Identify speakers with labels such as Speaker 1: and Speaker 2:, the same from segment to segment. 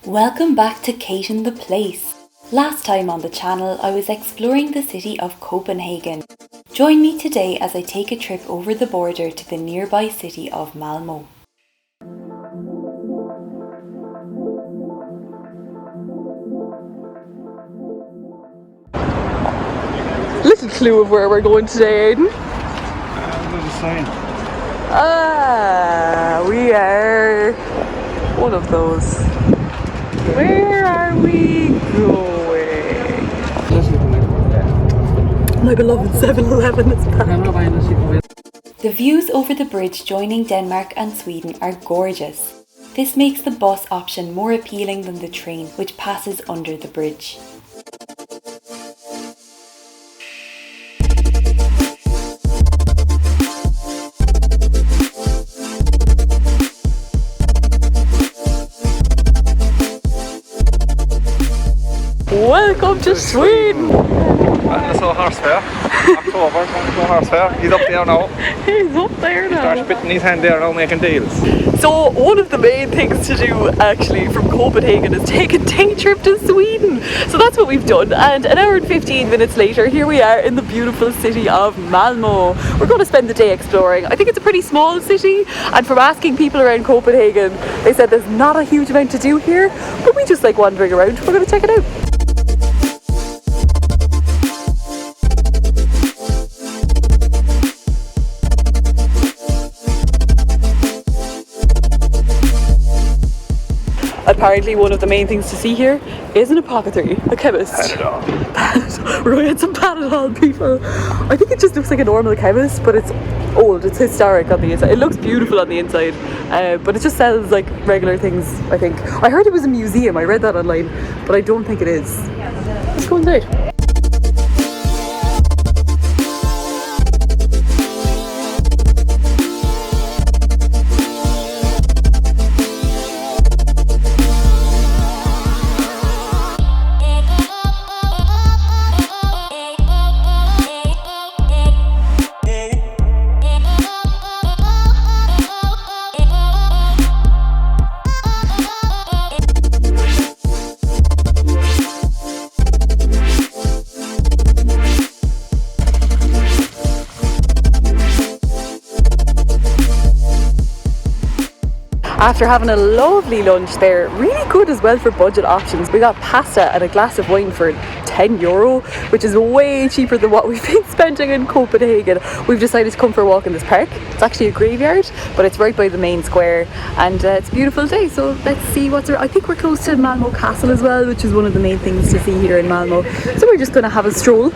Speaker 1: Welcome back to Kate and the Place. Last time on the channel I was exploring the city of Copenhagen. Join me today as I take a trip over the border to the nearby city of Malmo.
Speaker 2: Little clue of where we're going today, Aidan.
Speaker 3: There's a sign.
Speaker 2: We are one of those. Where are we going? My beloved 7-Eleven is back.
Speaker 1: The views over the bridge joining Denmark and Sweden are gorgeous. This makes the bus option more appealing than the train, which passes under the bridge.
Speaker 2: Welcome to Sweden!
Speaker 3: I saw horse fair. October, horse fair. He's up there now.
Speaker 2: He's up there now.
Speaker 3: Starts spitting his hand there now, making deals.
Speaker 2: So one of the main things to do actually from Copenhagen is take a day trip to Sweden. So that's what we've done, and an hour and 15 minutes later here we are in the beautiful city of Malmo. We're going to spend the day exploring. I think it's a pretty small city, and from asking people around Copenhagen they said there's not a huge amount to do here, but we just like wandering around. We're going to check it out. Apparently one of the main things to see here is an apothecary, a chemist. We're going to get some Panadol, people. I think it just looks like a normal chemist, but it's old, it's historic on the inside. It looks beautiful on the inside, but it just sells like regular things, I think. I heard it was a museum, I read that online, but I don't think it is. Let's go inside. After having a lovely lunch there, really good as well for budget options. We got pasta and a glass of wine for €10, which is way cheaper than what we've been spending in Copenhagen. We've decided to come for a walk in this park. It's actually a graveyard, but it's right by the main square, and it's a beautiful day. So let's see what's around. I think we're close to Malmo Castle as well, which is one of the main things to see here in Malmo. So we're just going to have a stroll.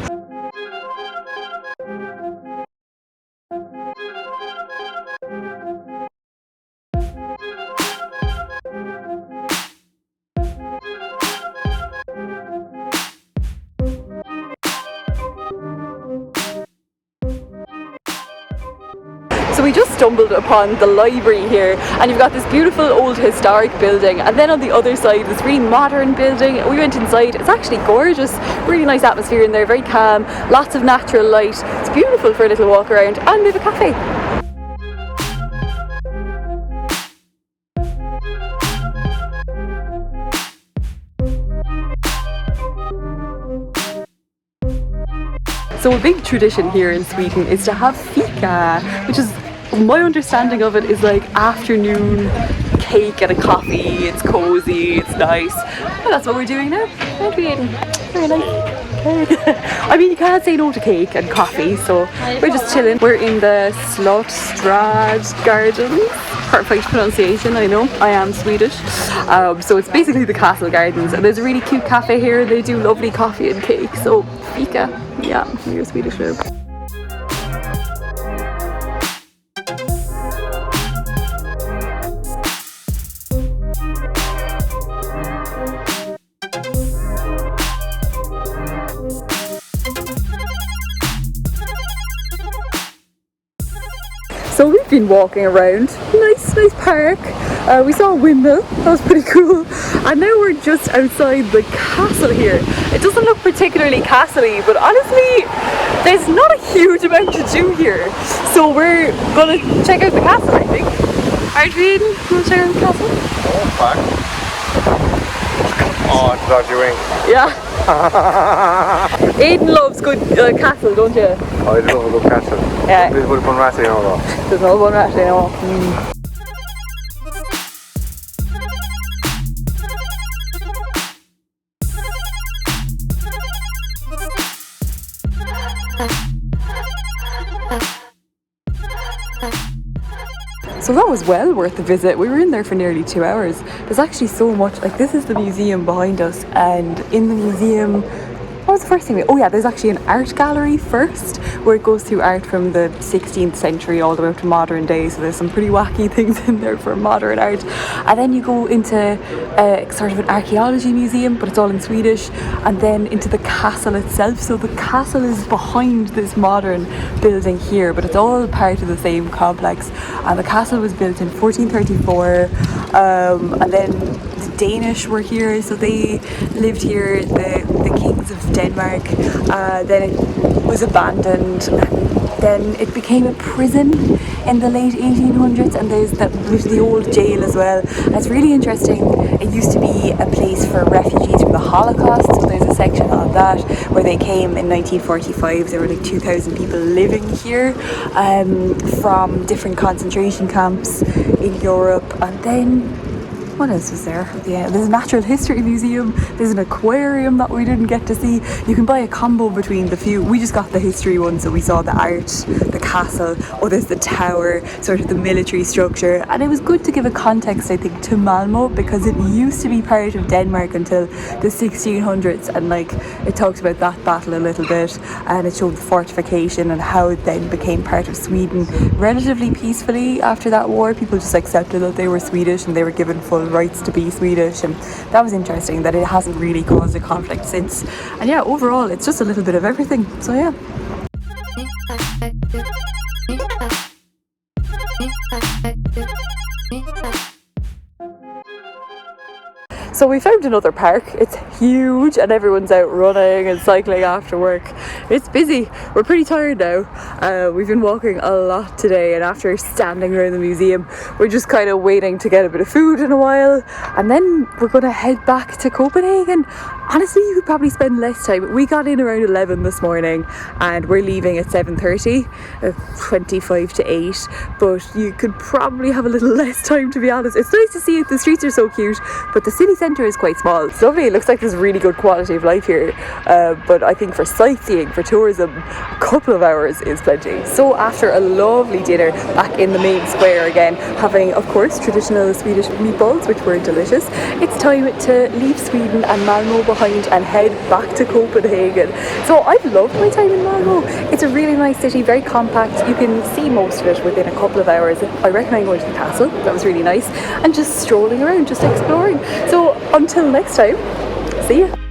Speaker 2: So we just stumbled upon the library here, and you've got this beautiful old historic building, and then on the other side this really modern building. We went inside. It's actually gorgeous, really nice atmosphere in there, very calm, lots of natural light. It's beautiful for a little walk around, and we have a cafe. So a big tradition here in Sweden is to have Fika, which is, my understanding of it, is like afternoon cake and a coffee. It's cozy, it's nice. Well, that's what we're doing now. Aren't we, Aidan? Very nice. I mean, you can't say no to cake and coffee, so we're just chilling. We're in the Slottsstrad Gardens. Perfect pronunciation, I know. I am Swedish. So it's basically the castle gardens, and there's a really cute cafe here. They do lovely coffee and cake. So Fika, yeah, you're Swedish now. So we've been walking around, nice park. We saw a windmill, that was pretty cool. And now we're just outside the castle here. It doesn't look particularly castle-y, but honestly, there's not a huge amount to do here. So we're gonna check out the castle, I think. Aren't we, Aidan? You wanna check out the castle?
Speaker 3: Oh, fuck. dodgy wink.
Speaker 2: Yeah. Aidan loves good castle, don't you?
Speaker 3: I love a good castle.
Speaker 2: Yeah.
Speaker 3: There's good fun rats, you know, though.
Speaker 2: There's no one actually, no. So that was well worth the visit. We were in there for nearly 2 hours. There's actually so much, like this is the museum behind us, and in the museum, what was the first thing? Oh yeah, there's actually an art gallery first, where it goes through art from the 16th century all the way up to modern day. So there's some pretty wacky things in there for modern art. And then you go into sort of an archaeology museum, but it's all in Swedish, and then into the castle itself. So the castle is behind this modern building here, but it's all part of the same complex. And the castle was built in 1434, and then the Danish were here, so they lived here, the kings of Denmark. Then it was abandoned, then it became a prison in the late 1800s, and there's the old jail as well. And it's really interesting. It used to be a place for refugees from the Holocaust, so there's a section on that where they came in 1945. There were like 2,000 people living here from different concentration camps in Europe. And then what else was there? Yeah, there's a natural history museum, there's an aquarium that we didn't get to see. You can buy a combo between the few. We just got the history one, so we saw the art, the castle, there's the tower, sort of the military structure. And it was good to give a context, I think, to Malmo, because it used to be part of Denmark until the 1600s, and like it talks about that battle a little bit, and it showed the fortification and how it then became part of Sweden relatively peacefully after that war. People just accepted that they were Swedish and they were given full rights to be Swedish, and that was interesting that it hasn't really caused a conflict since. And yeah, overall it's just a little bit of everything, so yeah. So we found another park. It's huge and everyone's out running and cycling after work. It's busy. We're pretty tired now. We've been walking a lot today, and after standing around the museum, we're just kind of waiting to get a bit of food in a while, and then we're going to head back to Copenhagen. Honestly, you could probably spend less time. We got in around 11 this morning and we're leaving at 7:30, 25 to 8, but you could probably have a little less time, to be honest. It's nice to see it. The streets are so cute, but the city centre is quite small. It's lovely. It looks like there's really good quality of life here, but I think for sightseeing, for tourism, a couple of hours is plenty. So after a lovely dinner back in the main square again, having of course traditional Swedish meatballs, which were delicious, it's time to leave Sweden and Malmo behind and head back to Copenhagen. So I've loved my time in Malmo. It's a really nice city, very compact. You can see most of it within a couple of hours. I recommend going to the castle. That was really nice, and just strolling around, just exploring. So until next time, see ya.